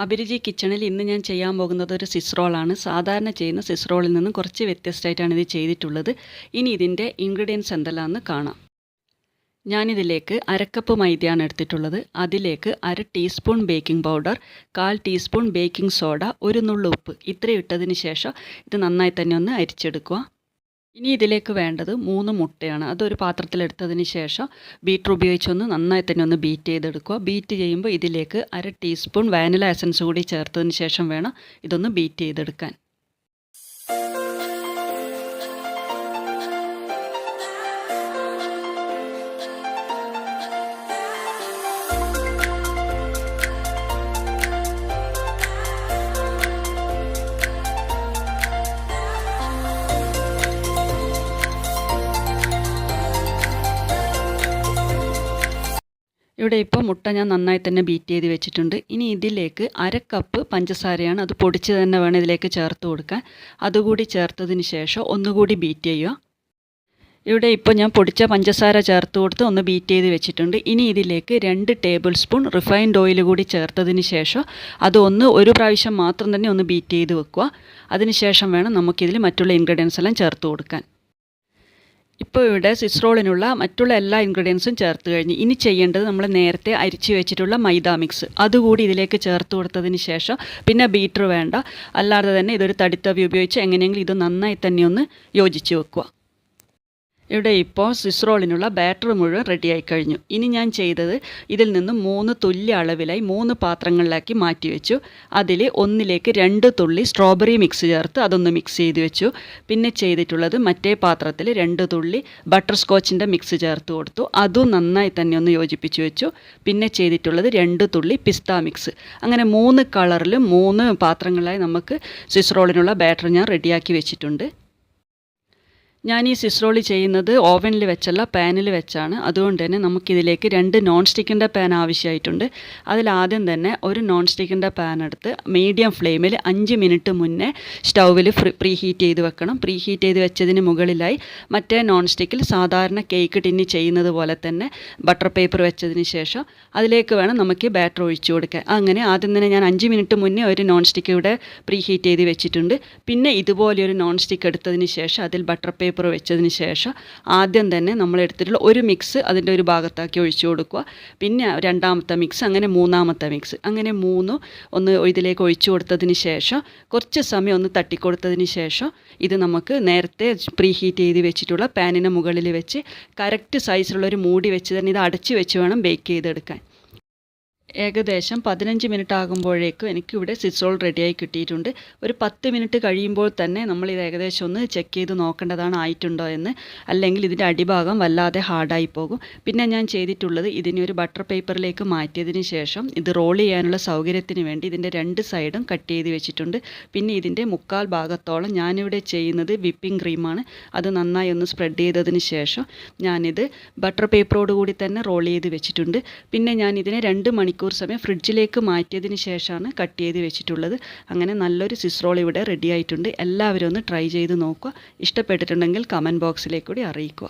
അഭിരുചി കിച്ചണിൽ ഇന്ന് ഞാൻ ചെയ്യാൻ പോകുന്നത് ഒരു സ്വിസ് റോളാണ്. സാധാരണ ചെയ്യുന്ന സ്വിസ് റോളിൽ നിന്നും കുറച്ച് വ്യത്യസ്തമായിട്ടാണ് ഇത് ചെയ്തിട്ടുള്ളത്. ഇനി ഇതിൻ്റെ ഇൻഗ്രീഡിയൻസ് എന്തെല്ലാമെന്ന് കാണാം. ഞാനിതിലേക്ക് അരക്കപ്പ് മൈദയാണ് എടുത്തിട്ടുള്ളത്. അതിലേക്ക് 1/2 teaspoon baking powder, 1/4 teaspoon baking soda, ഒരു നുള്ളു ഉപ്പ് ഇത്രയും ഇട്ടതിന് ശേഷം ഇത് നന്നായി തന്നെ ഒന്ന് അരിച്ചെടുക്കുക. ഇനി ഇതിലേക്ക് വേണ്ടത് 3 മുട്ടയാണ്. അതൊരു പാത്രത്തിലെടുത്തതിന് ശേഷം ബീറ്റർ ഉപയോഗിച്ചൊന്ന് നന്നായി തന്നെ ഒന്ന് ബീറ്റ് ചെയ്തെടുക്കുക. ബീറ്റ് ചെയ്യുമ്പോൾ ഇതിലേക്ക് 1/2 ടീസ്പൂൺ വാനില എസൻസ് കൂടി ചേർത്തതിന് ശേഷം വേണം ഇതൊന്ന് ബീറ്റ് ചെയ്തെടുക്കാൻ. ഇവിടെ ഇപ്പോൾ മുട്ട ഞാൻ നന്നായി തന്നെ ബീറ്റ് ചെയ്ത് വെച്ചിട്ടുണ്ട്. ഇനി ഇതിലേക്ക് 1/2 കപ്പ് പഞ്ചസാരയാണ്, അത് പൊടിച്ച് തന്നെ വേണം ഇതിലേക്ക് ചേർത്ത് കൊടുക്കാൻ. അതുകൂടി ചേർത്തതിന് ശേഷം ഒന്നുകൂടി ബീറ്റ് ചെയ്യുക. ഇവിടെ ഇപ്പോൾ ഞാൻ പൊടിച്ച പഞ്ചസാര ചേർത്ത് കൊടുത്ത് ഒന്ന് ബീറ്റ് ചെയ്ത് വെച്ചിട്ടുണ്ട്. ഇനി ഇതിലേക്ക് 2 ടേബിൾ സ്പൂൺ റിഫൈൻഡ് ഓയിൽ കൂടി ചേർത്തതിന് ശേഷം അത് ഒരു പ്രാവശ്യം മാത്രം തന്നെ ഒന്ന് ബീറ്റ് ചെയ്ത് വെക്കുക. അതിന് ശേഷം വേണം നമുക്കിതിൽ മറ്റുള്ള ഇൻഗ്രീഡിയൻസ് എല്ലാം ചേർത്ത് കൊടുക്കാൻ. ഇപ്പോൾ ഇവിടെ സ്വിസ് റോളിനുള്ള മറ്റുള്ള എല്ലാ ഇൻഗ്രീഡിയൻസും ചേർത്ത് കഴിഞ്ഞ് ഇനി ചെയ്യേണ്ടത് നമ്മൾ നേരത്തെ അരിച്ച് വെച്ചിട്ടുള്ള മൈദ മിക്സ് അതുകൂടി ഇതിലേക്ക് ചേർത്ത് കൊടുത്തതിന് ശേഷം പിന്നെ ബീറ്റർ വേണ്ട, അല്ലാതെ തന്നെ ഇതൊരു തടിത്തവി ഉപയോഗിച്ച് എങ്ങനെയെങ്കിലും ഇത് നന്നായി തന്നെ ഒന്ന് യോജിച്ച് വെക്കുക. ഇവിടെ ഇപ്പോൾ സ്വിസ് റോളിനുള്ള ബാറ്റർ മുഴുവൻ റെഡിയായി കഴിഞ്ഞു. ഇനി ഞാൻ ചെയ്തത് ഇതിൽ നിന്നും 3 തുല്യ അളവിലായി 3 പാത്രങ്ങളിലാക്കി മാറ്റി വെച്ചു. അതിൽ ഒന്നിലേക്ക് 2 തുള്ളി സ്ട്രോബെറി മിക്സ് ചേർത്ത് അതൊന്ന് മിക്സ് ചെയ്ത് വെച്ചു. പിന്നെ ചെയ്തിട്ടുള്ളത് മറ്റേ പാത്രത്തിൽ 2 തുള്ളി ബട്ടർ സ്കോച്ചിൻ്റെ മിക്സ് ചേർത്ത് കൊടുത്തു. അതും നന്നായി തന്നെ ഒന്ന് യോജിപ്പിച്ച് വെച്ചു. പിന്നെ ചെയ്തിട്ടുള്ളത് 2 തുള്ളി പിസ്ത മിക്സ്. അങ്ങനെ 3 കളറിലും 3 പാത്രങ്ങളിലായി നമുക്ക് സ്വിസ് റോളിനുള്ള ബാറ്റർ ഞാൻ റെഡിയാക്കി വെച്ചിട്ടുണ്ട്. ഞാൻ ഈ സ്വിസ് റോൾ ചെയ്യുന്നത് ഓവനിൽ വെച്ചല്ല, പാനിൽ വെച്ചാണ്. അതുകൊണ്ട് തന്നെ നമുക്കിതിലേക്ക് 2 നോൺ സ്റ്റിക്കിൻ്റെ പാൻ ആവശ്യമായിട്ടുണ്ട്. അതിലാദ്യം തന്നെ ഒരു നോൺ സ്റ്റിക്കിൻ്റെ പാൻ എടുത്ത് മീഡിയം ഫ്ലെയിമിൽ 5 മിനിറ്റ് മുന്നേ സ്റ്റൗവിൽ പ്രീ ഹീറ്റ് ചെയ്ത് വെക്കണം. പ്രീ ഹീറ്റ് ചെയ്ത് വെച്ചതിന് മുകളിലായി മറ്റേ നോൺ സ്റ്റിക്കിൽ സാധാരണ കേക്ക് ടിന്നി ചെയ്യുന്നത് പോലെ തന്നെ ബട്ടർ പേപ്പർ വെച്ചതിന് ശേഷം അതിലേക്ക് വേണം നമുക്ക് ബാറ്റർ ഒഴിച്ചു കൊടുക്കാൻ. അങ്ങനെ ആദ്യം തന്നെ ഞാൻ 5 മിനിറ്റ് മുന്നേ ഒരു നോൺ സ്റ്റിക്ക് ഇവിടെ പ്രീ ഹീറ്റ് ചെയ്ത് വെച്ചിട്ടുണ്ട്. പിന്നെ ഇതുപോലെ ഒരു നോൺ സ്റ്റിക്ക് എടുത്തതിന് ശേഷം അതിൽ ബട്ടർ പേപ്പർ വെച്ചതിന് ശേഷം ആദ്യം തന്നെ നമ്മൾ എടുത്തിട്ടുള്ള ഒരു മിക്സ് അതിൻ്റെ ഒരു ഭാഗത്താക്കി ഒഴിച്ചു കൊടുക്കുക. പിന്നെ രണ്ടാമത്തെ മിക്സ്, അങ്ങനെ മൂന്നാമത്തെ മിക്സ്, അങ്ങനെ 3 ഒന്ന് ഇതിലേക്ക് ഒഴിച്ചു കൊടുത്തതിന് ശേഷം കുറച്ച് സമയം ഒന്ന് തട്ടിക്കൊടുത്തതിന് ശേഷം ഇത് നമുക്ക് നേരത്തെ പ്രീ ഹീറ്റ് ചെയ്ത് വെച്ചിട്ടുള്ള പാനിന് മുകളിൽ വെച്ച് കറക്റ്റ് സൈസിലുള്ളൊരു മൂടി വെച്ച് തന്നെ ഇത് അടച്ച് വെച്ച് വേണം ബേക്ക് ചെയ്തെടുക്കാൻ. ഏകദേശം 15 മിനിറ്റ് ആകുമ്പോഴേക്കും എനിക്കിവിടെ സ്വിസ് റോൾ റെഡിയായി കിട്ടിയിട്ടുണ്ട്. ഒരു 10 മിനിറ്റ് കഴിയുമ്പോൾ തന്നെ നമ്മളിത് ഏകദേശം ഒന്ന് ചെക്ക് ചെയ്ത് നോക്കേണ്ടതാണ് ആയിട്ടുണ്ടോ എന്ന്, അല്ലെങ്കിൽ ഇതിൻ്റെ അടിഭാഗം വല്ലാതെ ഹാർഡായി പോകും. പിന്നെ ഞാൻ ചെയ്തിട്ടുള്ളത് ഇതിനെ ഒരു ബട്ടർ പേപ്പറിലേക്ക് മാറ്റിയതിന് ശേഷം ഇത് റോൾ ചെയ്യാനുള്ള സൗകര്യത്തിന് വേണ്ടി ഇതിൻ്റെ 2 സൈഡും കട്ട് ചെയ്ത് വെച്ചിട്ടുണ്ട്. പിന്നെ ഇതിൻ്റെ 1/4 ഭാഗത്തോളം ഞാനിവിടെ ചെയ്യുന്നത് വിപ്പിംഗ് ക്രീമാണ്. അത് നന്നായി ഒന്ന് സ്പ്രെഡ് ചെയ്തതിന് ശേഷം ഞാനിത് ബട്ടർ പേപ്പറോട് കൂടി തന്നെ റോൾ ചെയ്ത് വെച്ചിട്ടുണ്ട്. പിന്നെ ഞാൻ ഇതിനെ 2 മണിക്കൂർ സമയം ഫ്രിഡ്ജിലേക്ക് മാറ്റിയതിന് ശേഷമാണ് കട്ട് ചെയ്ത് വെച്ചിട്ടുള്ളത്. അങ്ങനെ നല്ലൊരു സ്വിസ് റോൾ ഇവിടെ റെഡി ആയിട്ടുണ്ട്. എല്ലാവരും ഒന്ന് ട്രൈ ചെയ്ത് നോക്കുക. ഇഷ്ടപ്പെട്ടിട്ടുണ്ടെങ്കിൽ കമൻറ്റ് ബോക്സിലേക്ക് കൂടി അറിയിക്കുക.